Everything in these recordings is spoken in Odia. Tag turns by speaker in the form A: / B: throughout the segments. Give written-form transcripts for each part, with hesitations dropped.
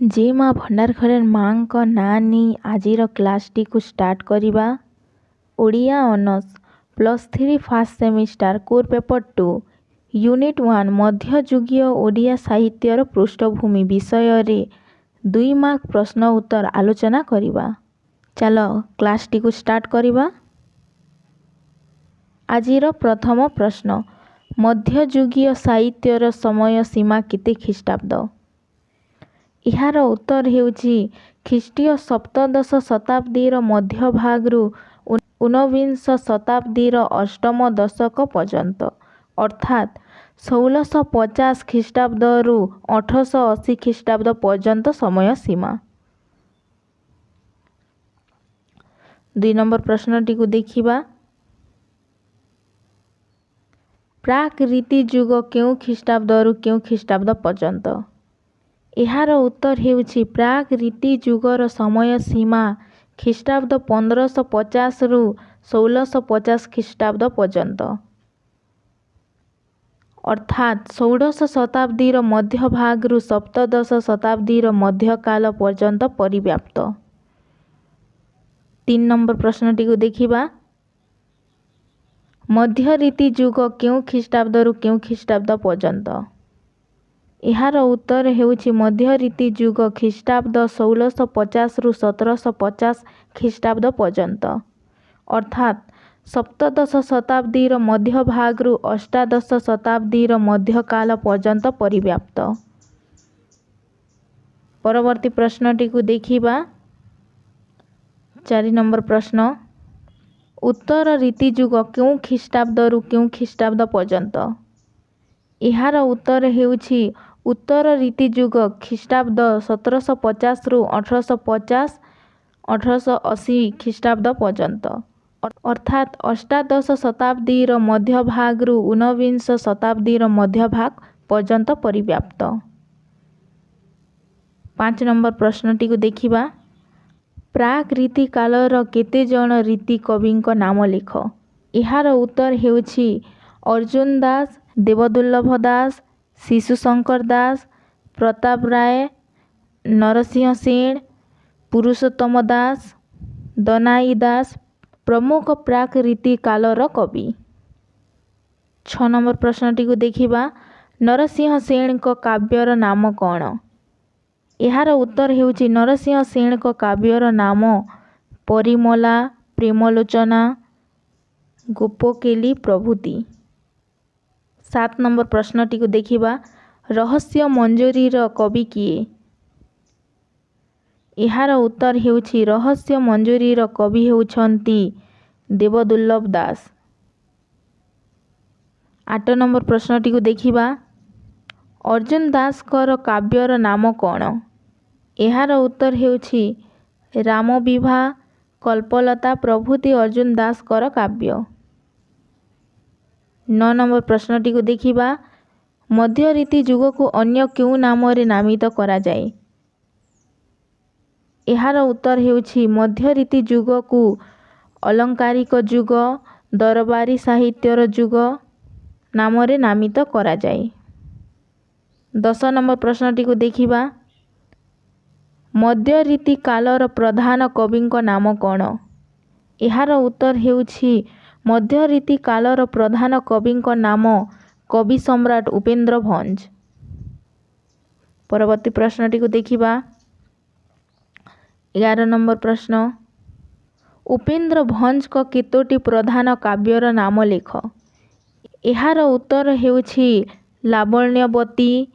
A: जे माँ भंडार घरे माँ ना नहीं आजिर क्लासटी को स्टार्ट करिबा। Odia honours +3 first semester core paper 2 unit 1 मध्ययुगीय ओडिया साहित्यर पृष्ठभूमि विषय रे 2 मार्क प्रश्न उत्तर आलोचना करिबा। चलो क्लासटी को स्टार्ट करिबा। आजिर प्रथम प्रश्न मध्ययुगीय साहित्यर समय सीमा केते ख्रीष्टाब्द। यार उत्तर हेउछि ख्रीष्टीय सप्तदश शताब्दीर मध्य भागरू 19 शताब्दीर अष्टम दशक पर्यंत अर्थात 1650 ख्रीष्टाब्दरू 1880 ख्रीष्टाब्द पर्यंत समय सीमा। 2 नंबर प्रश्नटी को देखिबा। प्राक रीति जुग केउ ख्रीष्टाब्दरू केउ ख्रीष्टाब्द पर्यंत। यार उत्तर हेउछि प्राक रीति जुगर समय सीमा ख्रीष्टाब्द 1550 रु 1650 ख्रीष्टाब्द पर्यंत अर्थात 16 शताब्दीर मध्य भागरू सप्तदश शताब्दीर मध्यकाल पर्यंत परिव्याप्त। 3 नंबर प्रश्नटी को देखिबा। मध्य रीति जुग केउ ख्रीष्टाब्दरू केउ ख्रीष्टाब्द पर्यंत। यार उत्तर हेउछि मध्य रीति जुग ख्रीष्टाब्द 1650 रु 1750 ख्रीष्टाब्द पर्यंत अर्थात सप्तदश शताब्दीर मध्य भागरू अष्टादश शताब्दीर मध्यकाल पर्यंत परिव्याप्त। परवर्ती प्रश्नटी को देखिबा। 4 नंबर प्रश्न उत्तर रीति जुग केउ ख्रीष्टाब्दरू केउ ख्रीष्टाब्द पर्यंत। यार उत्तर हेउछि उत्तर रीति जुग ख्रीष्टाब्द 1750 रु 1850 1880 ख्रीष्टाब्द पर्यंत अर्थात अष्टादश शताब्दीर मध्य भागरू 19 शताब्दीर मध्य भाग पर्यंत परिव्याप्त। 5 नंबर प्रश्नटी को देखिबा। प्राक रीति कालर केते जन रीति कविंक नाम लिख। यार उत्तर हेउछि अर्जुन दास, देवदुर्लभ दास, शिशुशंकर दास, प्रताप राय, नरसिंह सेन, पुरुषोत्तम दास, दनाई दास प्रमुख प्राक रीति कालर कवि। 6 नंबर प्रश्नटी को देखिबा। नरसिंह सेन को काव्यर नाम कौन। यार उत्तर हेउछि नरसिंह सेन को काव्यर नाम परिमला, प्रेमलोचना, गोपकेली प्रभृति। 7 नंबर प्रश्नटी को देखिबा। रहस्य मंजरीर कवि किए। यार उत्तर हेउछि रहस्य मंजरीर कवि हेउछन्ति देवदुर्लभ दास। 8 नंबर प्रश्नटी को देखिबा। अर्जुन दासकर काव्यर नाम कौन। यार उत्तर हेउछि राम विवाह, कल्पलता प्रभृति अर्जुन दासकर काव्य। 9 नंबर प्रश्नटी को देखिबा। मध्य रीति जुग को अन्य क्यों नाम रे नामित करा जाए। यार उत्तर हेउछि मध्य रीति जुग को अलंकारिक जुग, दरबारी साहित्यर जुग नाम रे नामित करा जाए। 10 नंबर प्रश्नटी को देखिबा। मध्य रीति कालर प्रधान कविंक नाम कौन। यार उत्तर हेउछि मध्य रीति कालर प्रधान कविंक नाम कवि सम्राट उपेन्द्र भंज। परवर्ती प्रश्नटी को देखिबा। 11 नंबर प्रश्न उपेन्द्र भंज को केतोटी प्रधान काव्यर नाम लिख। यार उत्तर हेउछि लावण्यवती,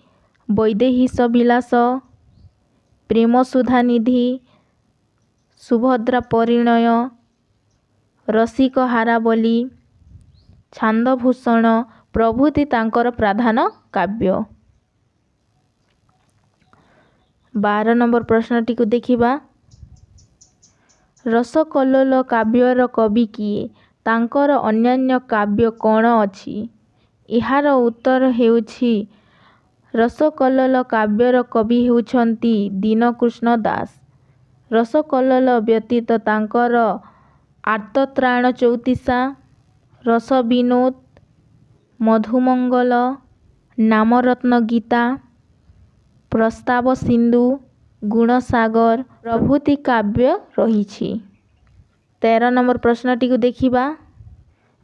A: वैदेहीश विलास, प्रेम सुधानिधि, सुभद्रा परिणय, रसिक हारावली, छांदभूषण प्रभृति तांकर प्रधान काव्य। 12 नंबर प्रश्नटी को देखिबा। रसकल्लोल काव्यर कवि किए, तांकर अन्यान्य काव्य कौन अछि। यार उत्तर हेउछि रसकल्लोल काव्यर कवि हेउछन्ति दीनकृष्ण दास। रसकल्लोल व्यतीत तांकर आर्तत्राण चौतीसा, रस विनोद, मधुमंगल, नामरत्न गीता, प्रस्ताव सिंधु ଗୁଣସାଗର ପ୍ରଭୃତି କାବ୍ୟ ରହିଛି। 13 ନମ୍ବର ପ୍ରଶ୍ନଟିକୁ ଦେଖିବା।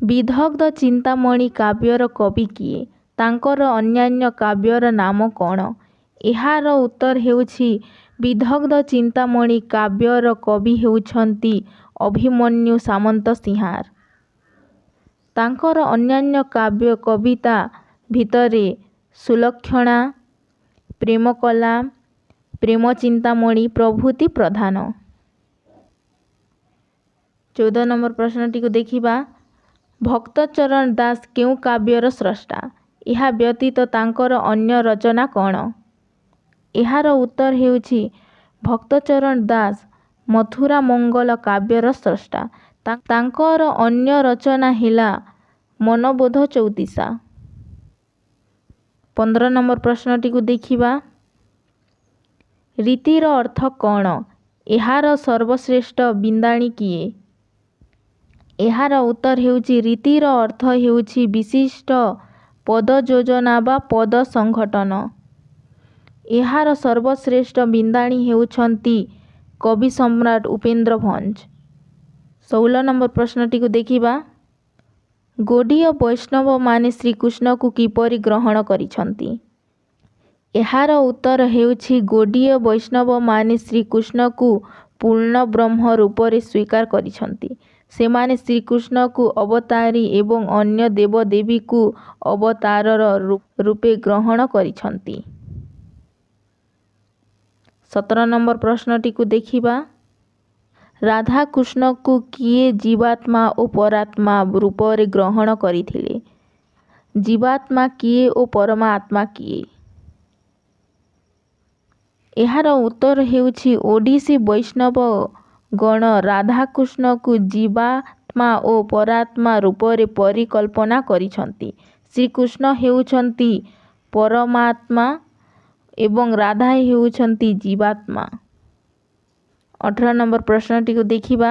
A: ବିଦଗ୍ଧ ଚିନ୍ତାମଣି କାବ୍ୟର କବି କିଏ? ତାଙ୍କର ଅନ୍ୟାନ୍ୟ କାବ୍ୟର ନାମ କ'ଣ? ଏହାର ଉତ୍ତର ହେଉଛି ବିଦଗ୍ଧ ଚିନ୍ତାମଣି କାବ୍ୟର କବି ହେଉଛନ୍ତି ଅଭିମନ୍ୟୁ ସାମନ୍ତସିଂହାର। ତାଙ୍କର ଅନ୍ୟାନ୍ୟ କାବ୍ୟ କବିତା ଭିତରେ ସୁଲକ୍ଷଣା, ପ୍ରେମକଲା, ପ୍ରେମଚିନ୍ତାମଣି ପ୍ରଭୃତି ପ୍ରଧାନ। 14 ନମ୍ବର ପ୍ରଶ୍ନଟିକୁ ଦେଖିବା। ଭକ୍ତଚରଣ ଦାସ କେଉଁ କାବ୍ୟର ସ୍ରଷ୍ଟା? ଏହା ବ୍ୟତୀତ ତାଙ୍କର ଅନ୍ୟ ରଚନା କ'ଣ? ଏହାର ଉତ୍ତର ହେଉଛି ଭକ୍ତଚରଣ ଦାସ ମଥୁରାମଙ୍ଗଳ କାବ୍ୟର ସ୍ରଷ୍ଟା। ତାଙ୍କର ଅନ୍ୟ ରଚନା ହେଲା ମନବୋଧ ଚଉତିଶା। 15 ନମ୍ବର ପ୍ରଶ୍ନଟିକୁ ଦେଖିବା। ରୀତିର ଅର୍ଥ କ'ଣ? ଏହାର ସର୍ବଶ୍ରେଷ୍ଠ ବିନ୍ଦାଣୀ କିଏ? ଏହାର ଉତ୍ତର ହେଉଛି ରୀତିର ଅର୍ଥ ହେଉଛି ବିଶିଷ୍ଟ ପଦ ଯୋଜନା ବା ପଦ ସଂଘଟନ। ଏହାର ସର୍ବଶ୍ରେଷ୍ଠ ବିନ୍ଦାଣୀ ହେଉଛନ୍ତି କବି ସମ୍ରାଟ ଉପେନ୍ଦ୍ର ଭଞ୍ଜ। 16 ନମ୍ବର ପ୍ରଶ୍ନଟିକୁ ଦେଖିବା। ଗୌଡ଼ୀୟ ବୈଷ୍ଣବମାନେ ଶ୍ରୀକୃଷ୍ଣକୁ କିପରି ଗ୍ରହଣ କରିଛନ୍ତି? ଏହାର ଉତ୍ତର ହେଉଛି ଗୌଡ଼ୀୟ ବୈଷ୍ଣବମାନେ ଶ୍ରୀକୃଷ୍ଣକୁ ପୂର୍ଣ୍ଣ ବ୍ରହ୍ମ ରୂପରେ ସ୍ୱୀକାର କରିଛନ୍ତି। ସେମାନେ ଶ୍ରୀକୃଷ୍ଣକୁ ଅବତାରୀ ଏବଂ ଅନ୍ୟ ଦେବଦେବୀକୁ ଅବତାରର ରୂପେ ଗ୍ରହଣ କରିଛନ୍ତି। 17 ନମ୍ବର ପ୍ରଶ୍ନଟିକୁ ଦେଖିବା। ରାଧାକୃଷ୍ଣକୁ କିଏ ଜୀବାତ୍ମା ଓ ପରାତ୍ମା ରୂପରେ ଗ୍ରହଣ କରିଥିଲେ? ଜୀବାତ୍ମା କିଏ ଓ ପରମାତ୍ମା କିଏ? ଏହାର ଉତ୍ତର ହେଉଛି ଓଡ଼ିଶୀ ବୈଷ୍ଣବଗଣ ରାଧାକୃଷ୍ଣକୁ ଜୀବାତ୍ମା ଓ ପରାତ୍ମା ରୂପରେ ପରିକଳ୍ପନା କରିଛନ୍ତି। ଶ୍ରୀକୃଷ୍ଣ ହେଉଛନ୍ତି ପରମାତ୍ମା ଏବଂ ରାଧା ହେଉଛନ୍ତି ଜୀବାତ୍ମା। 18 ନମ୍ବର ପ୍ରଶ୍ନଟିକୁ ଦେଖିବା।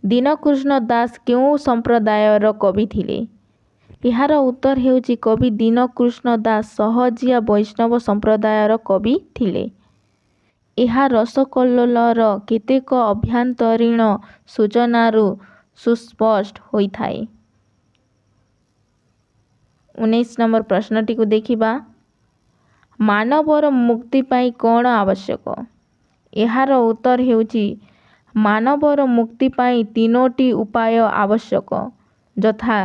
A: ଦୀନକୃଷ୍ଣ ଦାସ କେଉଁ ସମ୍ପ୍ରଦାୟର କବି ଥିଲେ? ଏହାର ଉତ୍ତର ହେଉଛି କବି ଦୀନକୃଷ୍ଣ ଦାସ ସହଜିଆ ବୈଷ୍ଣବ ସମ୍ପ୍ରଦାୟର କବି ଥିଲେ। ଏହା ରସକଲ୍ଲୋଳର କେତେକ ଆଭ୍ୟନ୍ତରୀଣ ସୂଚନାରୁ ସୁସ୍ପଷ୍ଟ ହୋଇଥାଏ। 19 ନମ୍ବର ପ୍ରଶ୍ନଟିକୁ ଦେଖିବା। ମାନବର ମୁକ୍ତି ପାଇଁ କ'ଣ ଆବଶ୍ୟକ? ଏହାର ଉତ୍ତର ହେଉଛି ମାନବର ମୁକ୍ତି ପାଇଁ 3ଟି ଉପାୟ ଆବଶ୍ୟକ, ଯଥା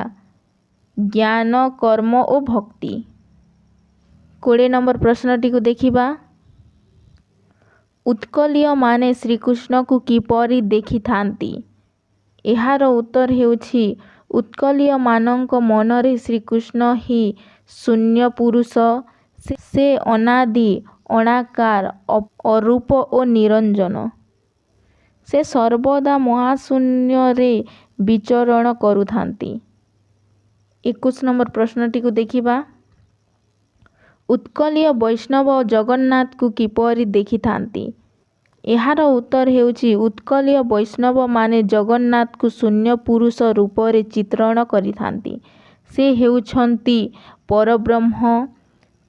A: ଜ୍ଞାନ, କର୍ମ ଓ ଭକ୍ତି। 20 ନମ୍ବର ପ୍ରଶ୍ନଟିକୁ ଦେଖିବା। ଉତ୍କଳୀୟମାନେ ଶ୍ରୀକୃଷ୍ଣକୁ କିପରି ଦେଖିଥାନ୍ତି? ଏହାର ଉତ୍ତର ହେଉଛି ଉତ୍କଳୀୟମାନଙ୍କ ମନରେ ଶ୍ରୀକୃଷ୍ଣ ହିଁ ଶୂନ୍ୟ ପୁରୁଷ। ସେ ଅନାଦି, ଅଣାକାର, ଅରୂପ ଓ ନିରଞ୍ଜନ। ସେ ସର୍ବଦା ମହାଶୂନ୍ୟରେ ବିଚରଣ କରୁଥାନ୍ତି। 21 ନମ୍ବର ପ୍ରଶ୍ନଟିକୁ ଦେଖିବା। ଉତ୍କଳୀୟ ବୈଷ୍ଣବ ଜଗନ୍ନାଥଙ୍କୁ କିପରି ଦେଖିଥାନ୍ତି? ଏହାର ଉତ୍ତର ହେଉଛି ଉତ୍କଳୀୟ ବୈଷ୍ଣବମାନେ ଜଗନ୍ନାଥଙ୍କୁ ଶୂନ୍ୟ ପୁରୁଷ ରୂପରେ ଚିତ୍ରଣ କରିଥାନ୍ତି। ସେ ହେଉଛନ୍ତି ପରବ୍ରହ୍ମ।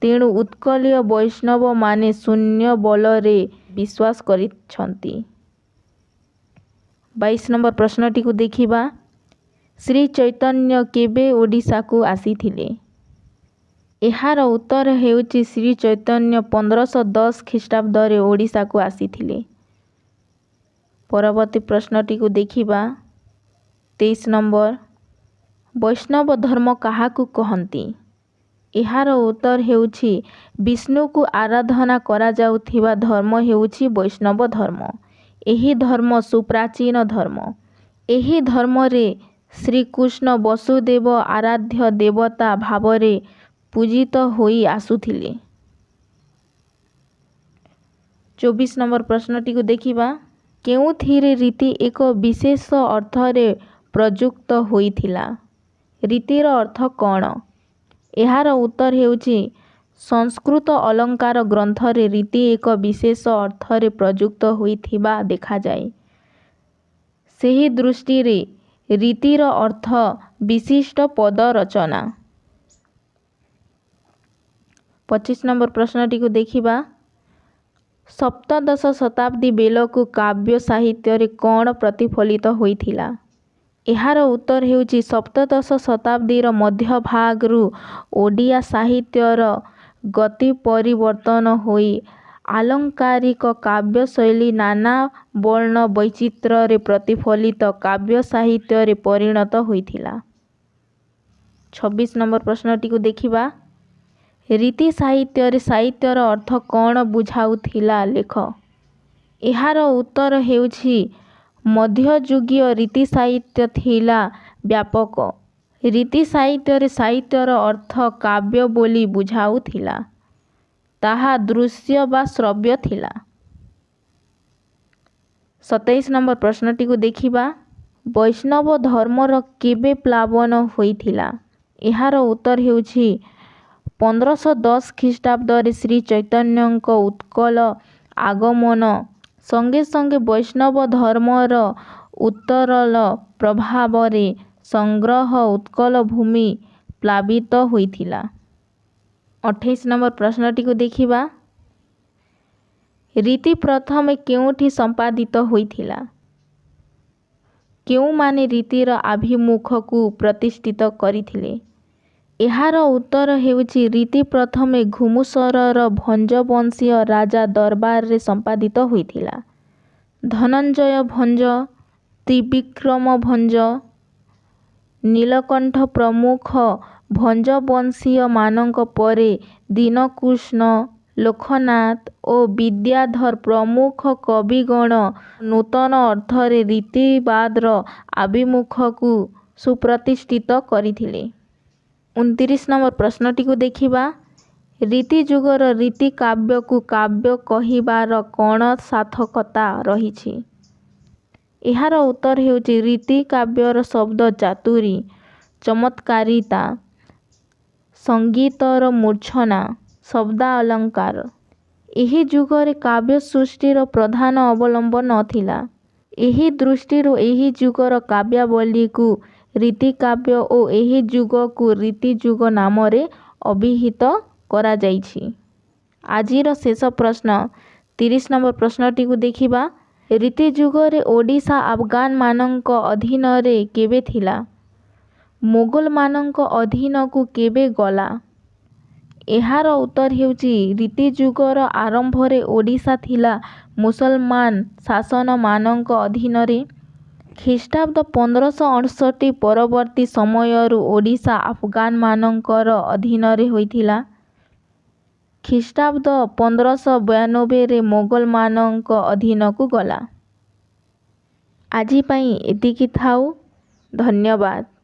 A: ତେଣୁ ଉତ୍କଳୀୟ ବୈଷ୍ଣବମାନେ ଶୂନ୍ୟ ବଳରେ ବିଶ୍ୱାସ କରିଛନ୍ତି। 22 ନମ୍ବର ପ୍ରଶ୍ନଟିକୁ ଦେଖିବା। ଶ୍ରୀ ଚୈତନ୍ୟ କେବେ ଓଡ଼ିଶାକୁ ଆସିଥିଲେ? ଏହାର ଉତ୍ତର ହେଉଛି ଶ୍ରୀ ଚୈତନ୍ୟ 1510 ଖ୍ରୀଷ୍ଟାବ୍ଦରେ ଓଡ଼ିଶାକୁ ଆସିଥିଲେ। ପରବର୍ତ୍ତୀ ପ୍ରଶ୍ନଟିକୁ ଦେଖିବା। 23 ନମ୍ବର। ବୈଷ୍ଣବ ଧର୍ମ କାହାକୁ କହନ୍ତି? ଏହାର ଉତ୍ତର ହେଉଛି ବିଷ୍ଣୁକୁ ଆରାଧନା କରାଯାଉଥିବା ଧର୍ମ ହେଉଛି ବୈଷ୍ଣବ ଧର୍ମ। ଏହି ଧର୍ମ ସୁପ୍ରାଚୀନ ଧର୍ମ। ଏହି ଧର୍ମରେ ଶ୍ରୀକୃଷ୍ଣ ବସୁଦେବ ଆରାଧ୍ୟ ଦେବତା ଭାବରେ ପୂଜିତ ହୋଇ ଆସୁଥିଲେ। 24 ନମ୍ବର ପ୍ରଶ୍ନଟିକୁ ଦେଖିବା। କେଉଁଥିରେ ରୀତି ଏକ ବିଶେଷ ଅର୍ଥରେ ପ୍ରଯୁକ୍ତ ହୋଇଥିଲା? ରୀତିର ଅର୍ଥ କ'ଣ? ଏହାର ଉତ୍ତର ହେଉଛି ସଂସ୍କୃତ ଅଳଙ୍କାର ଗ୍ରନ୍ଥରେ ରୀତି ଏକ ବିଶେଷ ଅର୍ଥରେ ପ୍ରଯୁକ୍ତ ହୋଇଥିବା ଦେଖାଯାଏ। ସେହି ଦୃଷ୍ଟିରେ ରୀତିର ଅର୍ଥ ବିଶିଷ୍ଟ ପଦ ରଚନା। 25 ନମ୍ବର ପ୍ରଶ୍ନଟିକୁ ଦେଖିବା। ସପ୍ତଦଶ ଶତାବ୍ଦୀ ବେଳକୁ କାବ୍ୟ ସାହିତ୍ୟରେ କ'ଣ ପ୍ରତିଫଳିତ ହୋଇଥିଲା? ଏହାର ଉତ୍ତର ହେଉଛି ସପ୍ତଦଶ ଶତାବ୍ଦୀର ମଧ୍ୟଭାଗରୁ ଓଡ଼ିଆ ସାହିତ୍ୟର ଗତି ପରିବର୍ତ୍ତନ ହୋଇ ଆଲଙ୍କାରିକ କାବ୍ୟଶୈଳୀ ନାନା ବର୍ଣ୍ଣ ବୈଚିତ୍ର୍ୟରେ ପ୍ରତିଫଳିତ କାବ୍ୟ ସାହିତ୍ୟରେ ପରିଣତ ହୋଇଥିଲା। 26 ନମ୍ବର ପ୍ରଶ୍ନଟିକୁ ଦେଖିବା। ରୀତି ସାହିତ୍ୟରେ ସାହିତ୍ୟର ଅର୍ଥ କ'ଣ ବୁଝାଉଥିଲା ଲେଖ। ଏହାର ଉତ୍ତର ହେଉଛି ମଧ୍ୟଯୁଗୀୟ ରୀତି ସାହିତ୍ୟ ଥିଲା ବ୍ୟାପକ। ରୀତି ସାହିତ୍ୟରେ ସାହିତ୍ୟର ଅର୍ଥ କାବ୍ୟ ବୋଲି ବୁଝାଉଥିଲା। ତାହା ଦୃଶ୍ୟ ବା ଶ୍ରବ୍ୟ ଥିଲା। 27 ନମ୍ବର ପ୍ରଶ୍ନଟିକୁ ଦେଖିବା। ବୈଷ୍ଣବ ଧର୍ମର କେବେ ପ୍ଲାବନ ହୋଇଥିଲା? ଏହାର ଉତ୍ତର ହେଉଛି 1510 ଖ୍ରୀଷ୍ଟାବ୍ଦରେ ଶ୍ରୀ ଚୈତନ୍ୟଙ୍କ ଉତ୍କଳ ଆଗମନ ସଙ୍ଗେ ସଙ୍ଗେ ବୈଷ୍ଣବ ଧର୍ମର ଉତ୍ତରଲ ପ୍ରଭାବରେ ସମଗ୍ର ଉତ୍କଳ ଭୂମି ପ୍ଳାବିତ ହୋଇଥିଲା। 28 ନମ୍ବର ପ୍ରଶ୍ନଟିକୁ ଦେଖିବା। ରୀତି ପ୍ରଥମେ କେଉଁଠି ସମ୍ପାଦିତ ହୋଇଥିଲା? କେଉଁମାନେ ରୀତିର ଆଭିମୁଖକୁ ପ୍ରତିଷ୍ଠିତ କରିଥିଲେ? ଏହାର ଉତ୍ତର ହେଉଛି ରୀତି ପ୍ରଥମେ ଘୁମୁସରର ଭଞ୍ଜବଂଶୀୟ ରାଜା ଦରବାରରେ ସମ୍ପାଦିତ ହୋଇଥିଲା। ଧନଞ୍ଜୟ ଭଞ୍ଜ, ତ୍ରିବିକ୍ରମ ଭଞ୍ଜ, ନୀଳକଣ୍ଠ ପ୍ରମୁଖ ଭଞ୍ଜବଂଶୀୟମାନଙ୍କ ପରେ ଦୀନକୃଷ୍ଣ, ଲୋକନାଥ ଓ ବିଦ୍ୟାଧର ପ୍ରମୁଖ କବିଗଣ ନୂତନ ଅର୍ଥରେ ରୀତିବାଦର ଆଭିମୁଖକୁ ସୁପ୍ରତିଷ୍ଠିତ କରିଥିଲେ। 29 ନମ୍ବର ପ୍ରଶ୍ନଟିକୁ ଦେଖିବା। ରୀତି ଯୁଗର ରୀତି କାବ୍ୟକୁ କାବ୍ୟ କହିବାର କ'ଣ ସାର୍ଥକତା ରହିଛି? ଏହାର ଉତ୍ତର ହେଉଛି ରୀତି କାବ୍ୟର ଶବ୍ଦ ଚାତୁରୀ, ଚମତ୍କାରିତା, ସଙ୍ଗୀତର ମୂର୍ଚ୍ଛନା, ଶବ୍ଦାଳଙ୍କାର। ଏହି ଯୁଗରେ କାବ୍ୟ ସୃଷ୍ଟିର ପ୍ରଧାନ ଅବଲମ୍ବନ ନଥିଲା। ଏହି ଦୃଷ୍ଟିରୁ ଏହି ଯୁଗର କାବ୍ୟାବଳୀକୁ ରୀତିକାବ୍ୟ ଓ ଏହି ଯୁଗକୁ ରୀତିଯୁଗ ନାମରେ ଅଭିହିତ କରାଯାଇଛି। ଆଜିର ଶେଷ ପ୍ରଶ୍ନ 30 ନମ୍ବର ପ୍ରଶ୍ନଟିକୁ ଦେଖିବା। ରୀତି ଯୁଗରେ ଓଡ଼ିଶା ଆଫଗାନମାନଙ୍କ ଅଧୀନରେ କେବେ ଥିଲା? ମୋଗଲମାନଙ୍କ ଅଧୀନକୁ କେବେ ଗଲା? ଏହାର ଉତ୍ତର ହେଉଛି ରୀତି ଯୁଗର ଆରମ୍ଭରେ ଓଡ଼ିଶା ଥିଲା ମୁସଲମାନ ଶାସନମାନଙ୍କ ଅଧୀନରେ। ଖ୍ରୀଷ୍ଟାବ୍ଦ 1568 ପରବର୍ତ୍ତୀ ସମୟରୁ ଓଡ଼ିଶା ଆଫଗାନମାନଙ୍କର ଅଧୀନରେ ହୋଇଥିଲା। ଖ୍ରୀଷ୍ଟାବ୍ଦ 1592ରେ ମୋଗଲମାନଙ୍କ ଅଧୀନକୁ ଗଲା। ଆଜି ପାଇଁ ଏତିକି ଥାଉ। ଧନ୍ୟବାଦ।